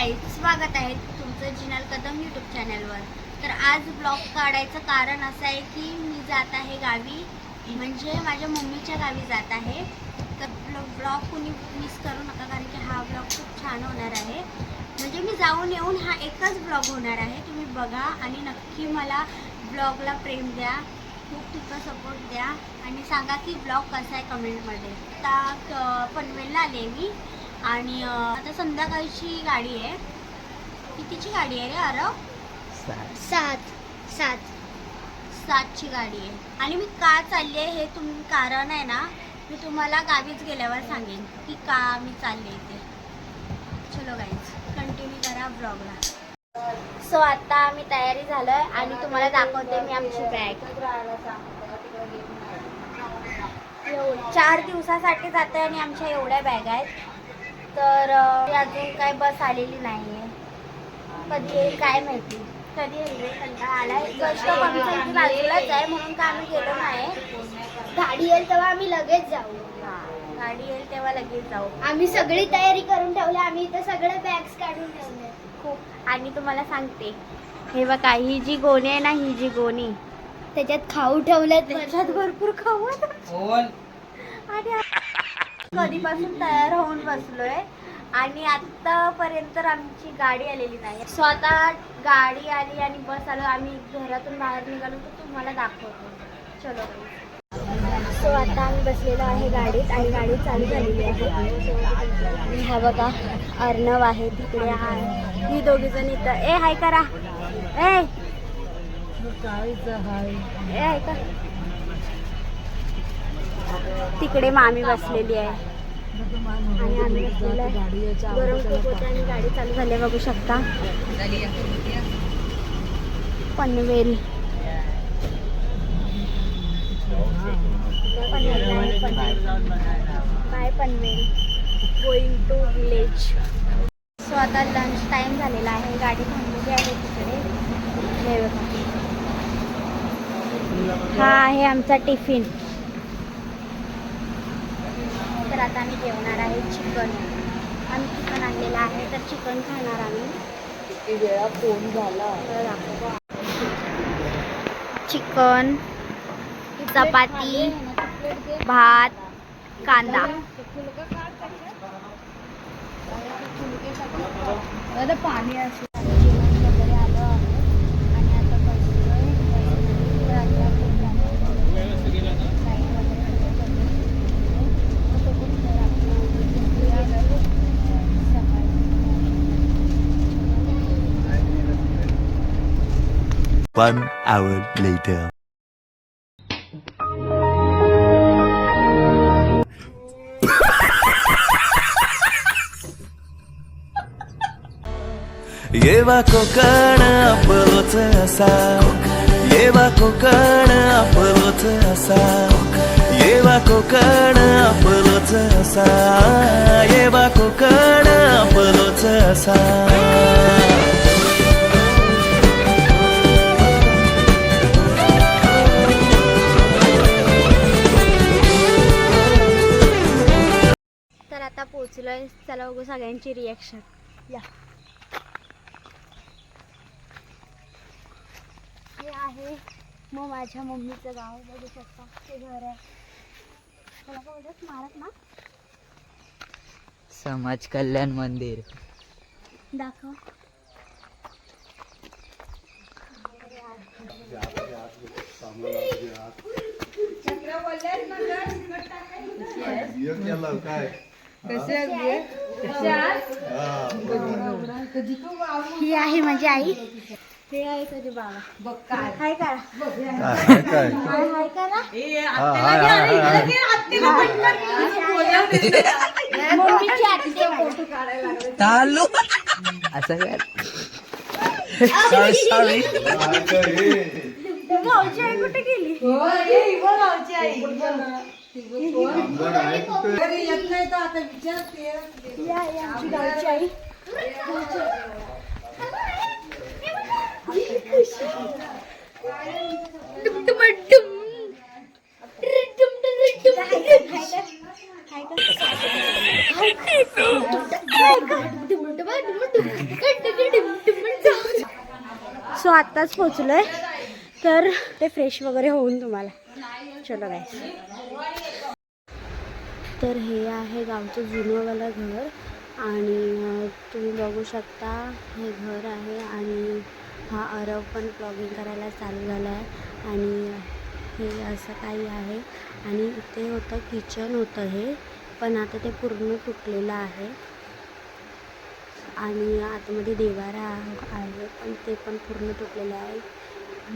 Guys, स्वागत आहे तुमचं जिनल कदम यूट्यूब चॅनलवर. तर आज ब्लॉग काढायचं कारण असं आहे की मी जात आहे गावी, म्हणजे माझ्या मम्मीच्या गावी जात आहे. तर ब्लॉग कुणी मिस करू नका, कारण की हा ब्लॉग खूप छान होणार आहे. म्हणजे मी जाऊन येऊन हा एकच ब्लॉग होणार आहे. तुम्ही बघा आणि नक्की मला ब्लॉगला प्रेम द्या, खूप तुमचा सपोर्ट द्या आणि सांगा की ब्लॉग कसा आहे कमेंटमध्ये. आता पनवेलला आले मी आणि आता संध्याकाळची गाडी आहे. कितीची गाडी आहे रे आरव? सातची गाडी आहे. आणि मी का चालले हे कारण आहे ना, मी तुम्हाला गावीच गेल्यावर सांगेन की का मी चालले ते. चलो गाईज, कंटिन्यू करा ब्लॉगला. सो आता आम्ही तयारी झालोय आणि तुम्हाला दाखवते मी आमची बॅग. 4 दिवसासाठी जाते आणि आमच्या एवढ्या बॅग आहेत. तर अजून काय बस आलेली नाही आहे. कधी येईल काय माहिती, कधी येईल. कंटाळा आलाय. बस स्टॉप आमच्या इथे बाजूलाच आहे, म्हणून का आम्ही गेलो नाही. गाडी येईल तेव्हा आम्ही लगेच जाऊ. गाडी येईल तेव्हा लगेच जाऊ. आम्ही सगळी तयारी करून ठेवली. आम्ही इथे सगळे बॅग्स काढून ठेवले खूप. आणि तुम्हाला सांगते, हे बघा, ही जी गोणी आहे ना, ही जी गोणी, त्याच्यात खाऊ ठेवले. त्याच्यात भरपूर खाऊ आहे. आणि कधीपासून तयार होऊन बसलोय आणि आतापर्यंत आमची गाडी आलेली नाही. सो आता गाडी आली आणि बस आलो, आम्ही घरातून बाहेर निघालो तर तुम्हाला दाखवतो. चलो. सो आता आम्ही बसलेलो आहे गाडीत आणि गाडी चालू झालेली आहे. हा बघा, अर्णव आहे तिकडे, आहे ही दोघीजण इथं. ए हाय करा. ए हाय का. तिकडे मामी बसलेली आहे आणि आम्ही बसलेलो आहे. गरम खूप होते आणि गाडी चालू झाली आहे, बघू शकता. Panvel by Panvel, going to village. So आता लंच टाईम झालेला आहे. गाडी थांबलेली आहे तिकडे. हे बघा, हा आहे आमचा टिफिन. तर आता आम्ही जेवणार आहे चिकन. आम्ही चिकन आणलेलं आहे, तर चिकन खाणार आम्ही. किती वेळा फोन झाला. चिकन, चपाती, भात, कांदा. पाणी असं जेवण वगैरे आलं आहे आणि आता बसलोय. One hour later. येवा कोकण आपलोच असा, येवा कोकण आपलोच असा, येवा कोकण आपलोच असा, येवा कोकण आपलोच असा. तर आता पोहोचलोय. चला बघू सगळ्यांची रिॲक्शन. या, हे आहे मग माझ्या मम्मीचं गाव. बघू शकता, ते घर आहे. त्याला काय बोलतात, स्मारक ना. समाज कल्याण मंदिर दाखव. ही आहे माझी आई. हे आहे तुझे बाबा. हाय करा. हाय करा. मम्मीची आत्ते चालू असं काय. भाऊची आई कुठे गेली? भाऊची आई आमची गावची आई. सो आत्ताच पोचलोय, तर ते फ्रेश वगैरे होऊन तुम्हाला चलो गाईस. तर हे आहे गावचं जुनंवालं घर आणि तुम्ही बघू शकता हे घर आहे आणि हा अरव पण ब्लॉगिंग करायला चालू झाला आहे आणि हे असं काही आहे आणि इथे होतं किचन होतं हे, पण आता ते पूर्ण तुटलेलं आहे आणि आतमध्ये देवारा आहे पण ते पण पूर्ण तुटलेलं आहे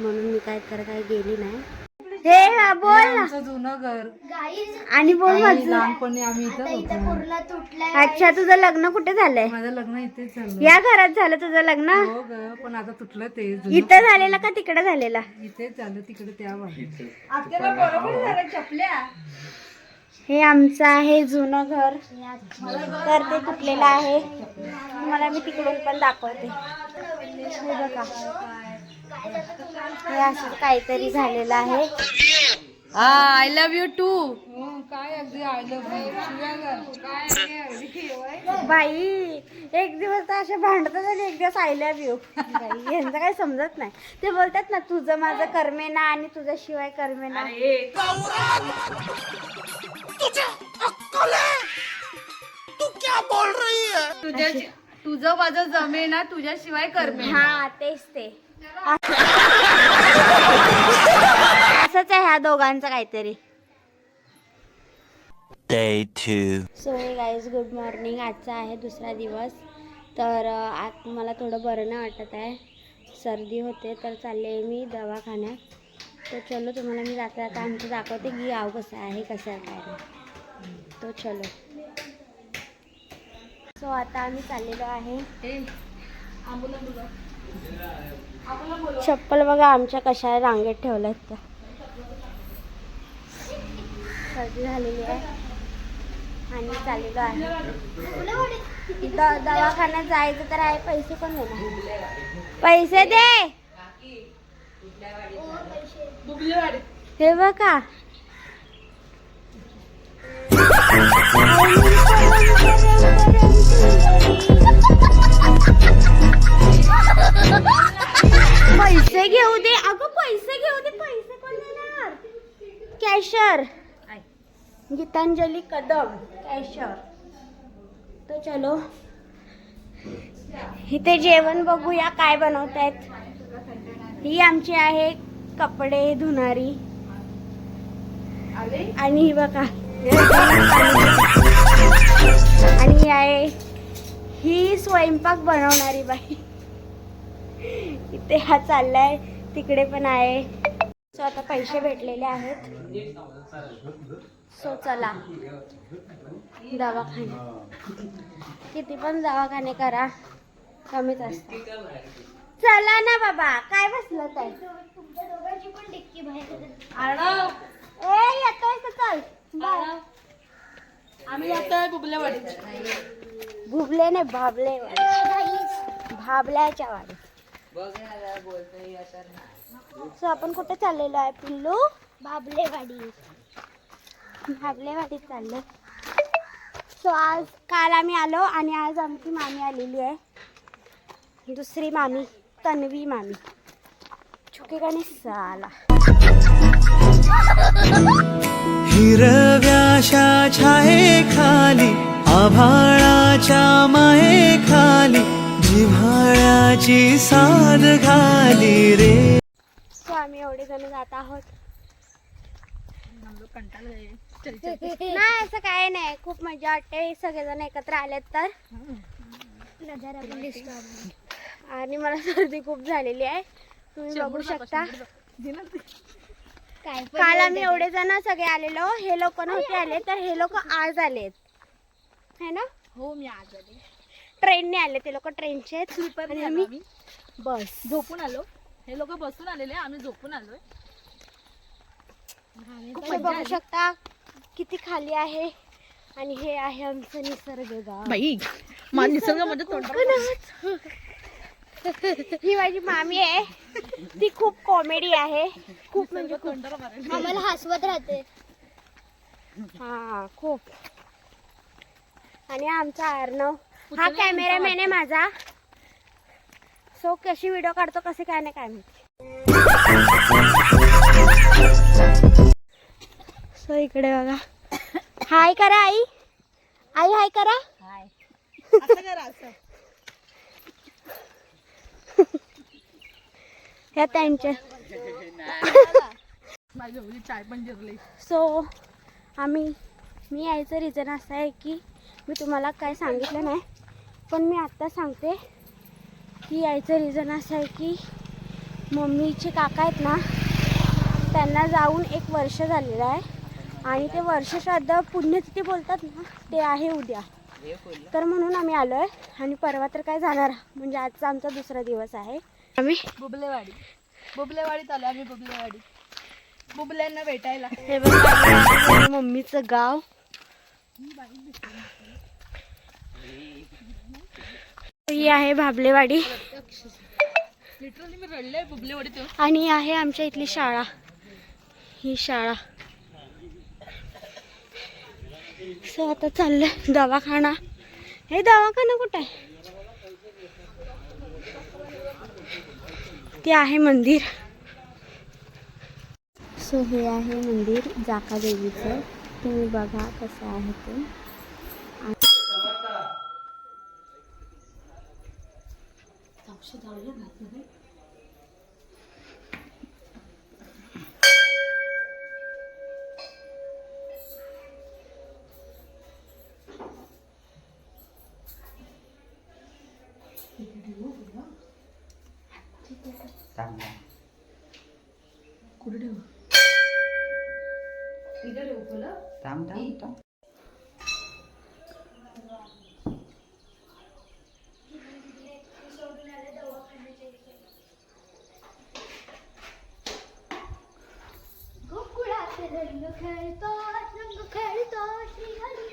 म्हणून मी काय गेली नाही. हे बोल ना. जुनं घर गाईज आणि बोल माझं. लहानपणी आम्ही इथं इथे होतो. पूर्ण तुटलंय. अच्छा, तुझं लग्न कुठे झालंय? माझं लग्न इथेच झालं. या घरात झालं तुझं लग्न? हो ग, पण आता तुटलं ते जुनं. इथं झालेलं का तिकडे झालेला? इथेच झालं, तिकडे त्या वाटेत. हे आमचं आहे जुनं घर, तर ते तुटलेलं आहे. तुम्हाला मी तिकडून पण दाखवते. हे बघा, हे असं काहीतरी झालेलं आहे. I love you too. काय अगदी आय लव्ह यू. बाई एक दिवस तर असे भांडतात आणि एक दिवस आय लव्ह यू. बाई यांचं काही समजत नाही. ते बोलतात ना तुझं माझं कर्मेना आणि तुझ्याशिवाय कर्मेना. तुझं माझं जमे ना, तुझ्याशिवाय करमे. हा तेच ते असंच आहे ह्या दोघांचं काहीतरी. Day 2. सो हे गाईज गुड मॉर्निंग. आजचा आहे दुसरा दिवस. तर आज मला थोडं बरं नाही वाटत आहे, सर्दी होते, तर चालले आहे मी दवाखान्यात. तर चलो तुम्हाला मी जाता जाता आमचं दाखवते की गाव कसं आहे काय नाही. तो चलो. सो आता आम्ही चाललेलो आहे. चप्पल बघा आमच्या कशा रांगेत ठेवल्यात त्या. सर्दी झालेली आहे आणि चाललेलो आहे. दवाखान्यात जायचं तर आहे, पैसे पण देणार. पैसे दे. हे बघा पैसे घेऊ दे. अगं पैसे घेऊ दे. पैसे कोण देणार? कॅशर गीतांजली कदम कॅशर. तो चलो इथे जेवण बघूया काय बनवतायत. ही आमची आहे कपडे धुणारी आणि ही बघा आणि ही आहे ही स्वयंपाक बनवणारी बाई. इथे हा चाललाय, तिकडे पण आहे. सो आता पैसे भेटलेले आहेत. सो चला दवाखाने, किती पण दवाखाने करा कमीच असतात. चला ना बाबा, काय बसलं काय? तुमच्या दोघांची पण डिक्की बाहेर. ए येतोय तर चल. बाय. आम्ही येतोय बुबलेवाडी. भुबले ने भाबले भाबल्याच्या वाडी. सो आपण कुठे चाललेलो आहे पिल्लू? बाबलेवाडी. भाबलेवाडीत चाललो. सो आज काल आम्ही आलो आणि आज आमची मामी आलेली आहे, दुसरी मामी तन्वी मामी. छुके गाणे साला. हिरव्याशा छाये खाली आभाळाच्या माये खाली जिव्हाळ्याची साद घाली रे. सो आम्ही एवढे जण जात आहोत. नाही असं काय नाही, खूप मजा वाटते सगळेजण एकत्र आलेत तर. आणि मला सर्दी खूप झालेली आहे, तुम्ही बघू शकता. काल आम्ही एवढे जण सगळे आलेलो, हे लोक नव्हते आले तर हे लोक आज आलेत है ना. हो मी आज आले. ट्रेनने आले ते लोक, ट्रेनचे आणि आम्ही बस झोपून आलो. हे लोक बसून आलेले, आम्ही झोपून आलोय. खूप बघू शकता किती खाली आहे. आणि हे आहे आमचं निसर्ग गाव. बाई निसर्ग म्हणजे तोंड. ही माझी मामी आहे, ती खूप कॉमेडी आहे, खूप म्हणजे खूप आम्हाला हसवत राहते. हा खूप. आणि आमचा अर्णव हा कॅमेरामॅन आहे माझा. सो कशी व्हिडिओ काढतो कसे काय नाही काय माहिती. सो इकडे बघा. हाय करा आई. आई हाय करा. हाय. ह्या त्यांच्या चाय पण जिरली. सो मी यायचं रिझन असं आहे की मी तुम्हाला काय सांगितलं नाही पण मी आत्ता सांगते की यायचं रिझन असं आहे की मम्मीचे काका आहेत ना त्यांना जाऊन 1 वर्ष झालेलं आहे आणि ते वर्ष श्राद्ध पुण्यतिथी बोलतात ना ते आहे उद्या. तर म्हणून आम्ही आलो आहे आणि परवा तर काय जाणार म्हणजे आजचा आमचा दुसरा दिवस आहे. आम्ही बुबलेवाडीत आलो आम्ही. बुबलेवाडी बुबल्यांना भेटायला. हे बघा मम्मीचं गाव. ही आहे भाबलेवाडी लिटरली मी रडले बुबलेवाडीत. आणि आहे आमच्या इथली शाळा. ही शाळा. सो आता चाललंय दवाखाना. हे दवाखाना कुठं आहे? ते आहे मंदिर. सो हे आहे मंदिर जाका देवीचं. तुम्ही बघा कसं आहे ते. रंग खेळतो श्रीहरी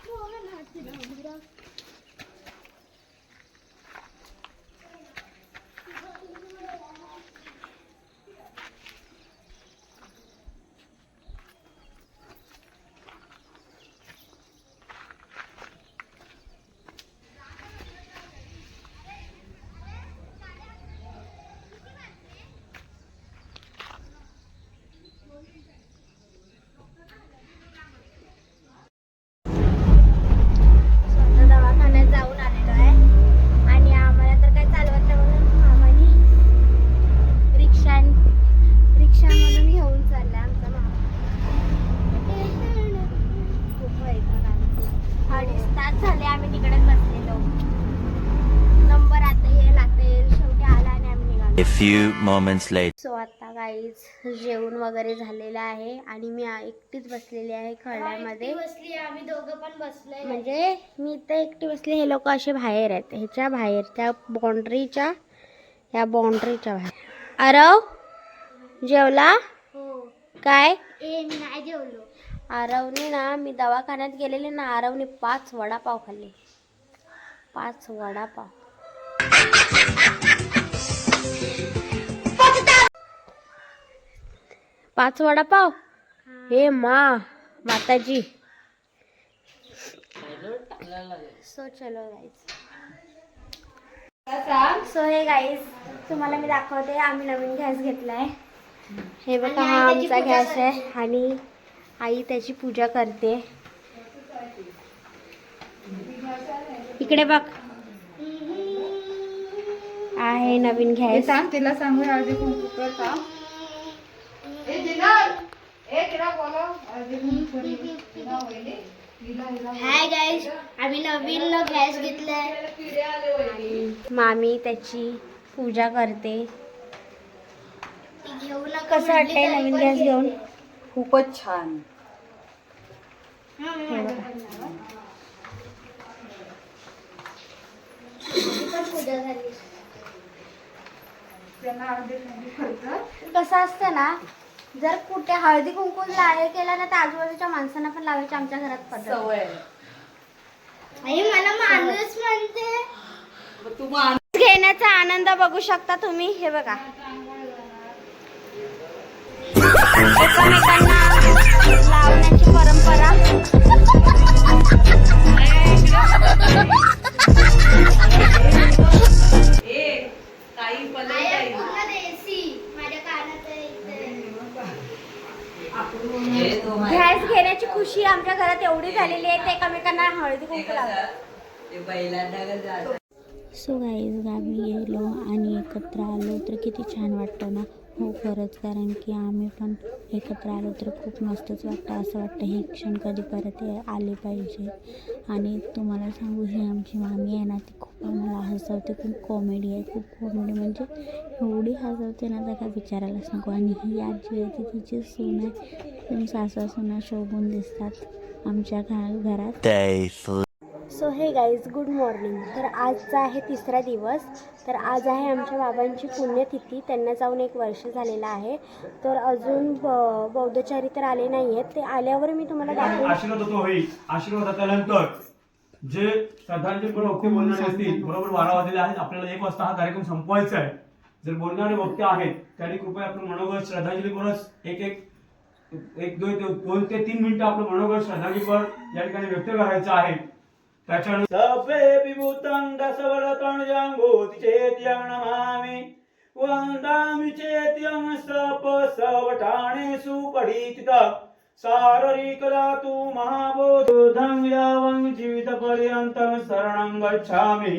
मोहनाचे डोंगर. A few moments later. So आता गाईज जेवण वगैरे झालेलं आहे आणि मी एकटीच बसलेली आहे खळ्यामध्ये. बसली आम्ही दोघं पण बसलोय. म्हणजे मी इथं एकटी बसली. हे लोक असे बाहेर आहेत. ह्याच्या बाहेर त्या बाउंड्रीच्या बाहेर. आरव जेवला? हो. काय? मी नाही जेवलो. आरवने ना मी दवाखान्यात गेलेले ना आरवने 5 वडापाव खाल्ले. 5 वडापाव. 5 वडापाव. हे माताजी. सो चलो गाईज. सो हे गाईज तुम्हाला मी दाखवते. आम्ही नवीन गॅस घेतलाय. हे बघा हा आमचा गॅस आहे आणि आई त्याची पूजा करते. इकडे बघ आहे नवीन गॅस. सांग तिला सांगू हळदी कुंकू कर का. हाय गाईज आम्ही नवीन गॅस घेतलाय. मामी त्याची पूजा करते. घेऊ नका. कसं वाटतंय नवीन गॅस घेऊन? खूपच छान. हे बघा. पूजा झाली. कसं असतं ना जर कुठे हळदी कुंकू केला ना तर आजूबाजूच्या माणसांना पण लावायची. आमच्या घरात पद्धत. आई मला माणूस म्हणते. घेण्याचा आनंद बघू शकता तुम्ही. हे बघा एकमेकांना लावण्याची परंपरा. खुशी आमच्या घरात एवढी झालेली आहे ते एकमेकांना हळदी कुंकू लावतात. सो गाईज गावी गेलो आणि एकत्र आलो तर किती छान वाटतं ना. हो खरंच, कारण की आम्ही पण एकत्र आलो तर खूप मस्तच वाटतं. असं वाटतं हे क्षण कधी परत आले पाहिजे. आणि तुम्हाला सांगू, ही आमची मामी आहे ना, ती खूप आम्हाला हसवते. खूप कॉमेडी आहे, खूप कॉमेडी म्हणजे एवढी हसवते ना तर काय विचारायलाच नको. आणि ही आजी आहे ती तिची सून आहे. पण सासू सुना शोभून दिसतात आमच्या घरात. सो हे गाईज, गुड मॉर्निंग. तर आजचा आहे 3रा दिवस. तर आज आहे आमच्या बाबांची पुण्यतिथी. त्यांना जाऊन 1 वर्ष झालेलं आहे. तर अजून बौद्धचारी तर आले नाही आहेत. ते आल्यावर मी तुम्हाला दाखवेन. आशीर्वाद होतो होईल. आशीर्वाद होतानंतर जे श्रद्धांजली वक्ते बोलणारे असतील, बरोबर 12 वाजलेले आहेत, आपल्याला 1 वाजता हा कार्यक्रम संपवायचा आहे. जर बोलणारे वक्ते आहेत त्यांनी कृपया आपलं मनोगत श्रद्धांजलीपरच एक 2 ते 3 मिनिटं आपलं मनोगत श्रद्धांजलीपर या ठिकाणी व्यक्त करायचं आहे. सभे विभूतं दशवरतं जंगोतिचेत्यं नमामि वन्दामि चेत्यं सपसवठानेषु पठितः शारीरिकदातु महाबोधं यावं जीवितपर्यन्तं शरणं गच्छामि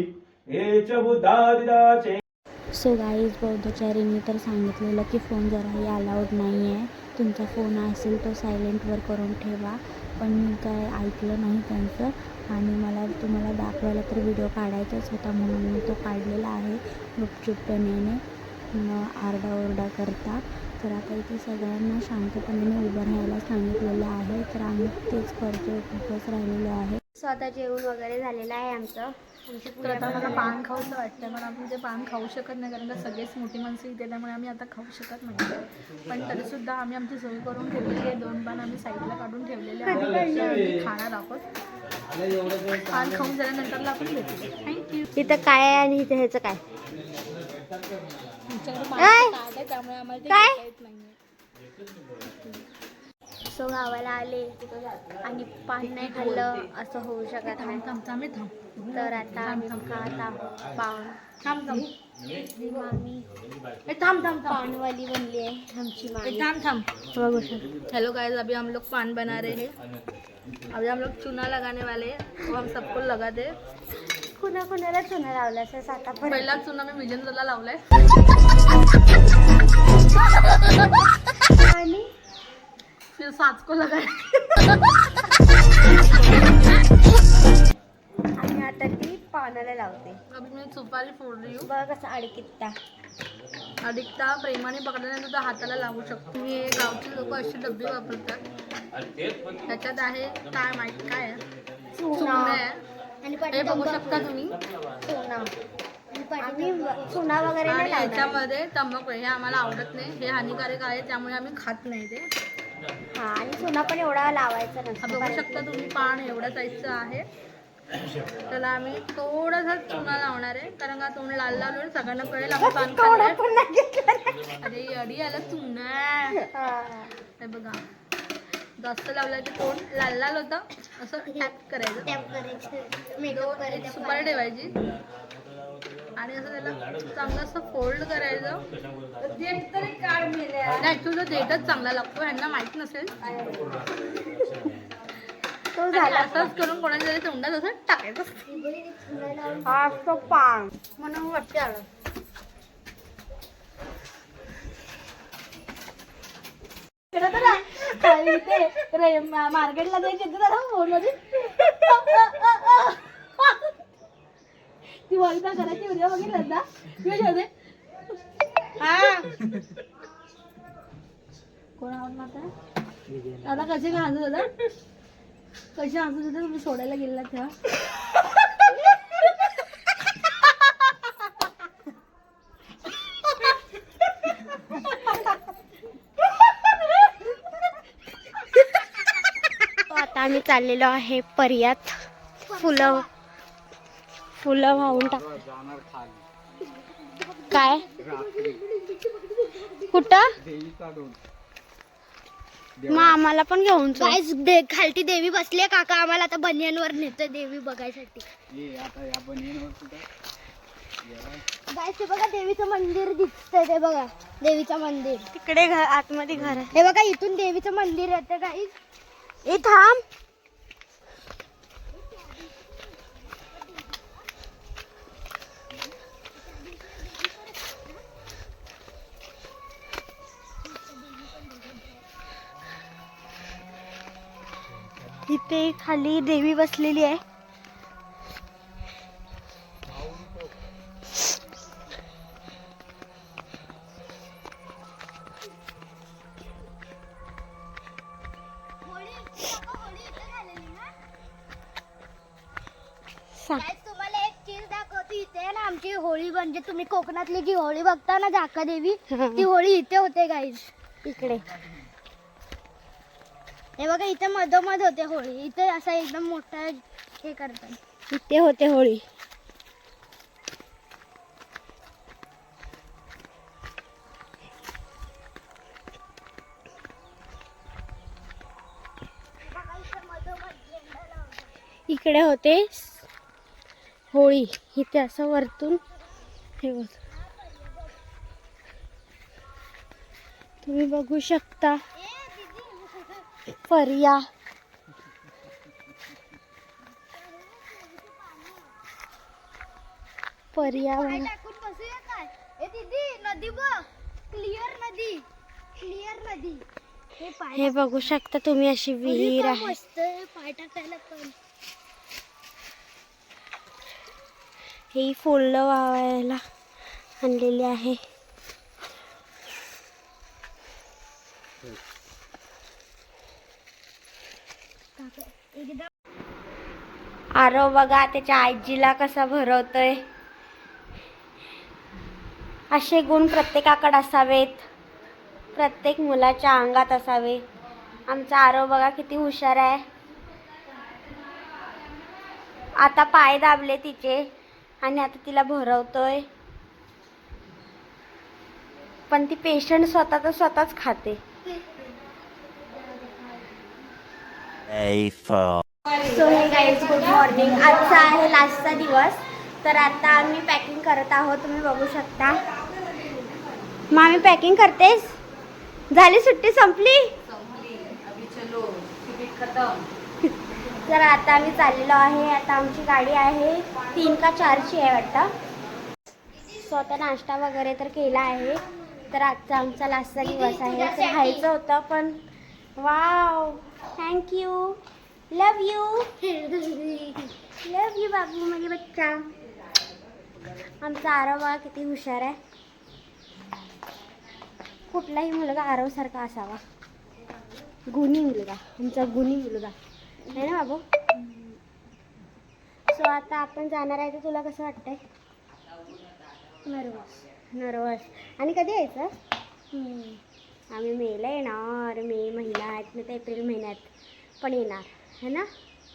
हे च बुद्धादिदाचे. सो गाईज, बौद्धचारींनी तर सांगितलेलं की फोन जराही अलाउड नाही आहे. तुमचा फोन असेल तो सायलेंटवर करून ठेवा. पण मी काय ऐकलं नाही त्यांचं. आणि मला तुम्हाला दाखवायला तर व्हिडिओ काढायचाच होता म्हणून मी तो काढलेला आहे गुपचूपपणे, आरडाओरडा करता. तर आता इथे सगळ्यांना शांतपणे उभं राहायला सांगितलेलं आहे. तर आम्ही तेच करतो, खूपच राहिलेलो आहे. सो आता जेवण वगैरे झालेलं आहे आमचं. तर आता मला पान खाऊचं वाटतं, पण आपण ते पान खाऊ शकत नाही कारण का सगळेच मोठी माणसं इथे, त्यामुळे आम्ही आता खाऊ शकत नाही. पण तरीसुद्धा आम्ही आमची सोय करून ठेवलेली आहे. 2 पान आम्ही साईडला काढून ठेवलेले आहे. खाणार आहोत. पान खाऊन झाल्यानंतर आपण भेटू. थँक्यू. इथं काय आहे आणि इथे ह्याचं काय? तुमच्याकडे पान आहे त्यामुळे आम्हाला ते घेता येत नाही. सो गावाला आले आणि पान नाही खाल्लं असं होऊ शकत नाही. तर आता आम्ही खात आहोत पान. पानवाली बनली आहे आमची मामी. हेलो गाइस, अभी हम लोग पान बना रहे हैं. अभी हम लोग चूना लगाने वाले हैं. वो हम सबको लगा दे. कुणाला चुना लावला असं आता पहिला चुना मी विजेंद्रला लावलाय. आणि फिर 7 को लगाया. आणि आता ती पानाला लावते. अभी मैं सुपारी फोड़ रही हूँ. बघ कसं अडकित्ता. अधिकता प्रेमाने पकडल्यानंतर हाताला लागू शकतो. तुम्ही गावची लोक अशी डब्बी वापरतात. त्याच्यात आहे काय माहिती काय आहे, चूना आहे. आणि हे बघू शकता तुम्ही. चुना वगैरे आणि नाही लावणार. याच्यामध्ये तंबाखू आहे. हे आम्हाला आवडत नाही, हे हानिकारक आहे, त्यामुळे आम्ही खात नाही ते. हा, आणि चुना पण एवढा लावायचा हा नसतो. बघू शकता तुम्ही, पान एवढ्या साईजचं आहे. त्याला आम्ही थोडासा चुना लावणार आहे कारण का तोंड लाल लावलं सगळ्यांना कळेल आपण पान खाल्लंय. अरे अडी याला चुना. हे बघा, जास्त लावलं की तोंड लाल लाल होतं. असं टॅप करायचं. एक सुपारी ठेवायची आणि असं त्याला चांगलं असं फोल्ड करायचं. ऍक्च्युअली देठच चांगला लागतो, ह्यांना माहित नसेल. तो झाला असंच करून कोणाच्या तरी तोंडात असं टाकायचं. हा तो पान म्हणून वाटते आलं. मार्केटला जायचं फोनमध्ये ती वैदा करायची व्हिडिओ बघितलं ना. कोण आवड माता आता कसे काय हसत होता, कसे हसत होते तुम्ही सोडायला गेला तेव्हा. आता आम्ही चाललेलो आहे पर्यात. फुलं वाहून टाक. काय कुठं मग आम्हाला पण घेऊन खालती देवी बसली. काका आम्हाला आता बनियांवर नेतोय देवी बघायसाठी. गाईस ते बघा देवीचं मंदिर दिसतंय. ते बघा देवीचं मंदिर तिकडे आतमध्ये घर आहे. हे बघा इथून देवीचं मंदिर येतं गाईस. ए थांब. इथे खाली देवी बसलेली आहे. तुम्हाला एक चीज दाखवते इथे ना, आमची होळी म्हणजे तुम्ही कोकणातली जी होळी बघता ना झाका देवी, ती होळी इथे होते गाईज. इकडे हे बघा इथे मधोमध होते होळी. इथे असं एकदम मोठा हे करतात. इथे होते होळी. इकडे होते होळी. इथे असं वरतून हे होत, तुम्ही बघू शकता. पर्या पर्यावरण टाकून बसूया काय? ए दीदी नदी बघ, क्लिअर नदी, क्लिअर नदी. हे पाय हे बघू शकता तुम्ही, अशी विहीर आहे. मस्त आहे, पाय टाकायला पण. ही फुलं वावायला आणलेली आहे. आरव बघा त्याच्या आजीला कसा भरवतोय. असे गुण प्रत्येकाकडे असावेत, प्रत्येक मुलाच्या अंगात असावे. आमचा आरव बघा किती हुशार आहे. आता पाय दाबले तिचे आणि आता तिला भरवतोय. पण ती पेशंट स्वतःच खाते. A4. सो हे गाईज गुड मॉर्निंग. आजचा आहे लास्टचा दिवस. तर आता आम्ही पॅकिंग करत आहोत, तुम्ही बघू शकता. मामी पॅकिंग करतेस? झाली सुट्टी संपली? तर आता आम्ही चाललेलो आहे. आता आमची गाडी आहे 3 का 4ची आहे वाटतं. स्वतः नाश्ता वगैरे तर केला आहे. तर आजचा आमचा लास्टचा दिवस आहे. तर राहायचं होतं पण wow, thank you, love you, love you बाबू माझे बच्चा. आमचा आरव बघा किती हुशार आहे. कुठलाही मुलगा आरवसारखा असावा. गुणी मुलगा, आमचा गुणी मुलगा आहे ना बाबू. सो आता आपण जाणार आहे. तर तुला कसं वाटतंय? नर्वस. आणि कधी यायचं? आम्ही मेला येणार. मे महिन्यात नाही तर एप्रिल महिन्यात पण येणार है ना.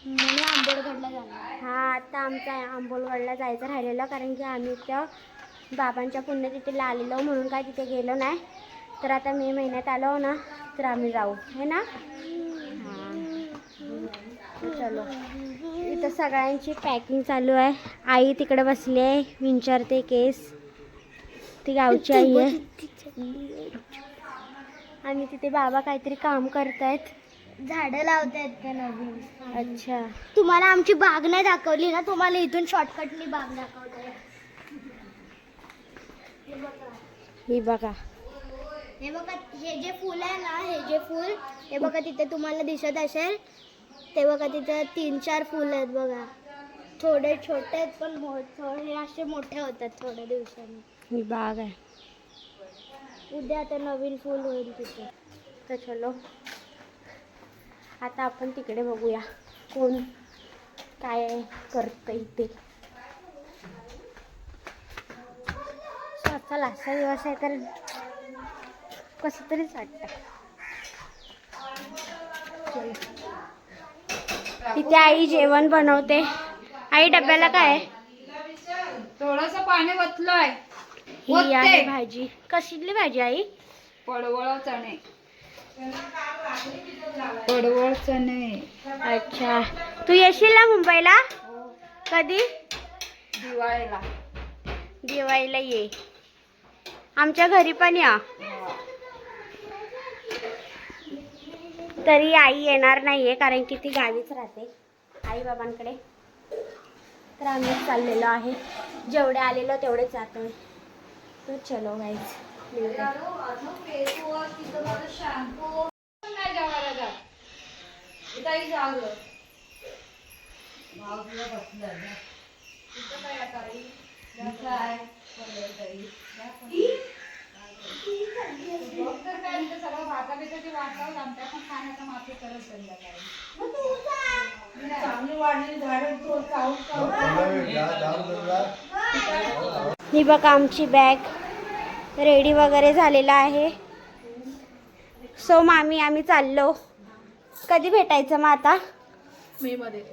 म्हणून आंबोडगडला जाणार. हा, आता आमचा आंबोलगडला जायचं राहिलेलं, कारण की आम्ही त्या बाबांच्या पुण्यतिथीला आलेलो म्हणून काय तिथे गेलो नाही. तर आता मे महिन्यात आलो ना तर आम्ही जाऊ है ना. हां चलो. इथं सगळ्यांची पॅकिंग चालू आहे. आई तिकडे बसली आहे, विंचारते केस. ती गावची आई आहे. आणि तिथे बाबा काहीतरी काम करतायत, झाडं लावतायत ते नवीन. अच्छा. तुम्हाला आमची बाग नाही दाखवली ना, तुम्हाला इथून शॉर्टकटनी बाग दाखवते. ही बघा, हे बघा, हे जे फूल आहे ना, हे जे फूल, हे बघा तिथे तुम्हाला दिसत असेल. ते बघा तिथे 3-4 फुलं आहेत बघा. थोडे छोटे आहेत पण थोडे असे मोठे होतात थोड्या दिवसांनी. ही बाग आहे. उद्या आता नवीन फूल होईल तिथे. तर चलो आता आपण तिकडे बघूया कोण काय करतंय ते. सो आजचा लास्टचा दिवस आहे तर कसं तरीच वाटतं. तिथे आई जेवण बनवते. आई डब्याला काय आहे? थोडस पाणी वतलंय. ही आहे भाजी. कसली भाजी आई? पडवळ चणे. पडवळ चणे. अच्छा. तू येशील ना मुंबईला? कधी? दिवाळीला. दिवाळीला ये. आमच्या घरी पण या. तरी आई येणार नाहीये कारण की ती गावीच राहते आई बाबांकडे. तर आम्ही चाललेलो आहे, जेवढे आलेलो तेवढेच जातोय. तर चलो गाईज. ही बघा आमची बॅग रेडी वगैरे झालेला आहे. सो मामी आम्ही चाललो. कधी भेटायचं मग आता? मे मध्ये.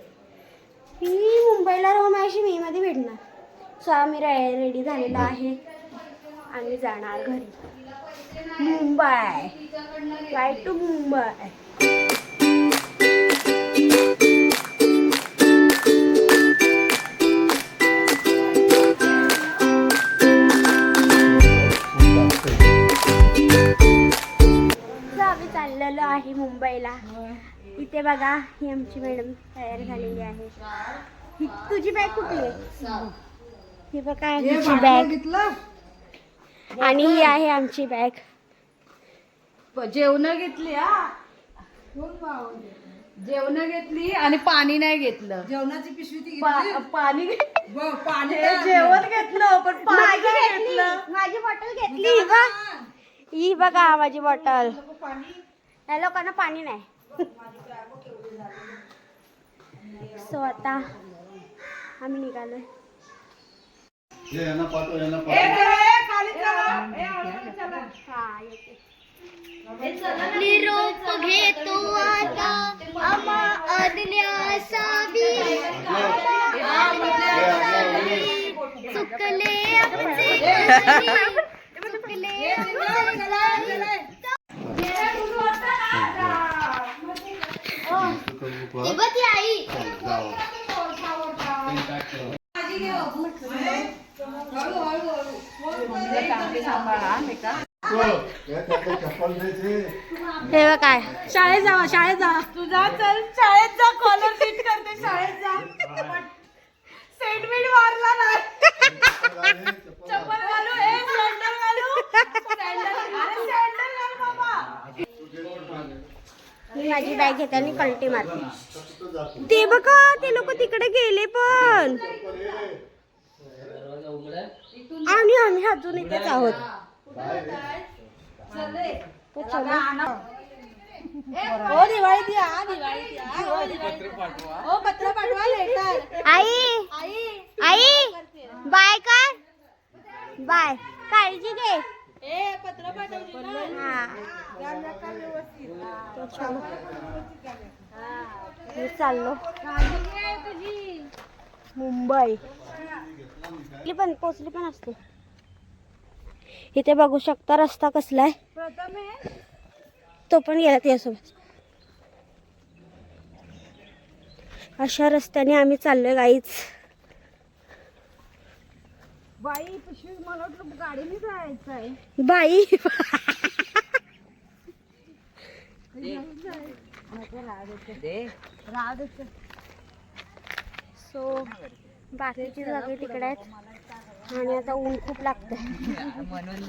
मी मुंबईला राहून माझी मे मध्ये भेटणार. सो आम्ही रेडी झालेला आहे. आम्ही जाणार घरी. Mumbai, flight to Mumbai. आम्ही चाललेलो आहे मुंबईला. इथे बघा ही आमची मॅडम तयार झालेली आहे. ही तुझी बॅग कुठली आहे? ही बघा आमची बॅग आणि ही आहे आमची बॅग. जेवण घेतली जेवण घेतली आणि पाणी नाही घेतलं. जेवणाची पिशवी पाणी जेवण घेतलं पण पाणी नाही घेतलं. माझी बॉटल घेतली ही बघा माझी बॉटल. या लोकांना पाणी नाही. सो आता आम्ही निघालोय. निरोप घेतो आता आम्हा आदल्यासावी चुकले आई हे बघ काय शाळेत जा तुझा चल शाळेत जा. कॉलर सीट करते शाळेत जा. सेट बीट मारला नाही. चप्पल घालू सॅन्डल घालू सॅन्डल घाल बाबा. मी माझी बॅग घेते आणि कल्टी मारते. ते बघा ते लोक तिकडे गेले पण आणि आम्ही अजून इथेच आहोत. हो दिवाळी हो पत्र पाठवा लेटर. आई बाय कर बाय. काळजी घे. पत्र पाठवली मी चाललो मुंबई. पोचली पण असते. इथे बघू शकता रस्ता कसला आहे. तो पण गेला त्यासोबत. अशा रस्त्याने आम्ही चाललोय गाईच. बाई पिशवी मला वाटलं गाडीने जायचं आहे. बाई सो बाकीची जागे तिकडे आहेत आणि आता ऊन खूप लागतंय म्हणून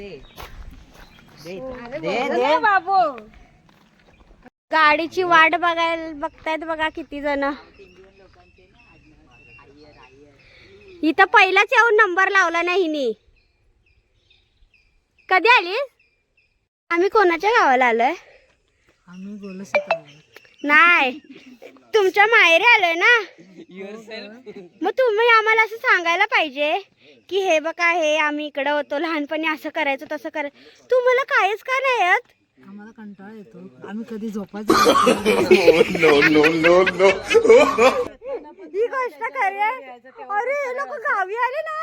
बाबू. गाडीची वाट बघतायत बघा किती जण. इथं पहिलाच येऊन नंबर लावला नाही नी. कधी आली? आम्ही कोणाच्या गावाला आलोय? नाही तुमच्या माहेरी आलोय ना. मग तुम्ही आम्हाला असं सांगायला पाहिजे की हे बघा हे आम्ही इकडे होतो लहानपणी असं करायचं तसं करायचं. तुम्हाला काहीच का नाही येत? आम्हाला कंटाळा येतो. आम्ही कधी झोपायचं. ही गोष्ट खरी आहे. अरे हे लोक गावी आले ना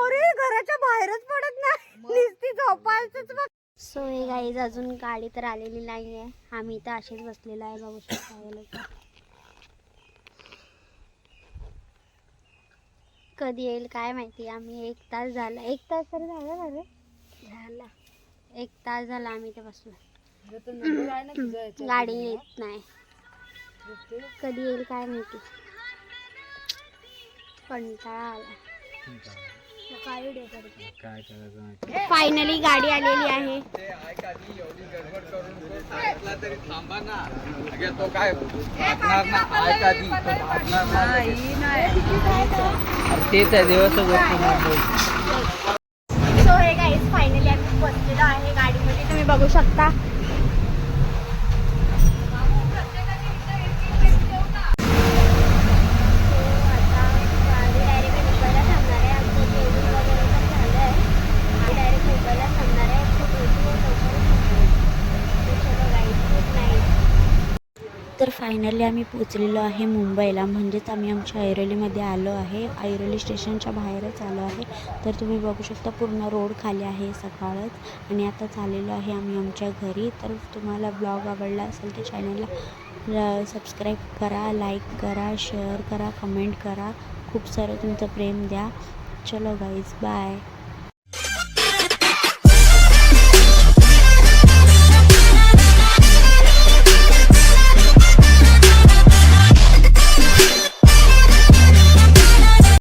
अरे घराच्या बाहेरच पडत नाही नुसती झोपायचंच बघ. सो हे गाईज अजून गाडी तर आलेली नाहीये. आम्ही तर असेच बसलेलो आहे बघू शकता. कधी येईल काय माहिती. आम्ही 1 तास झाला 1 तास तर झाला ना रे. झाला 1 तास झाला आम्ही इथे बसलो. गाडी येत नाही, कधी येईल काय माहिती. कंटाळा आला. फायनली गाडी आलेली आहे. तेच आहे दिवस सो हे गाईज फायनली आम्ही बसलेलो आहे गाडीमध्ये, तुम्ही बघू शकता. तर फायनली आम्ही पोचलेलो आहे मुंबईला, म्हणजेच आम्ही आमच्या ऐरोलीमध्ये आलो आहे. ऐरोली स्टेशनच्या बाहेरच आलो आहे. तर तुम्ही बघू शकता पूर्ण रोड खाली आहे सकाळच, आणि आता चाललेलो आहे आम्ही आमच्या घरी. तर तुम्हाला ब्लॉग आवडला असेल तर चॅनलला सबस्क्राईब करा, लाईक करा, शेअर करा, कमेंट करा, खूप सारं तुमचं प्रेम द्या. चलो गाईज, बाय.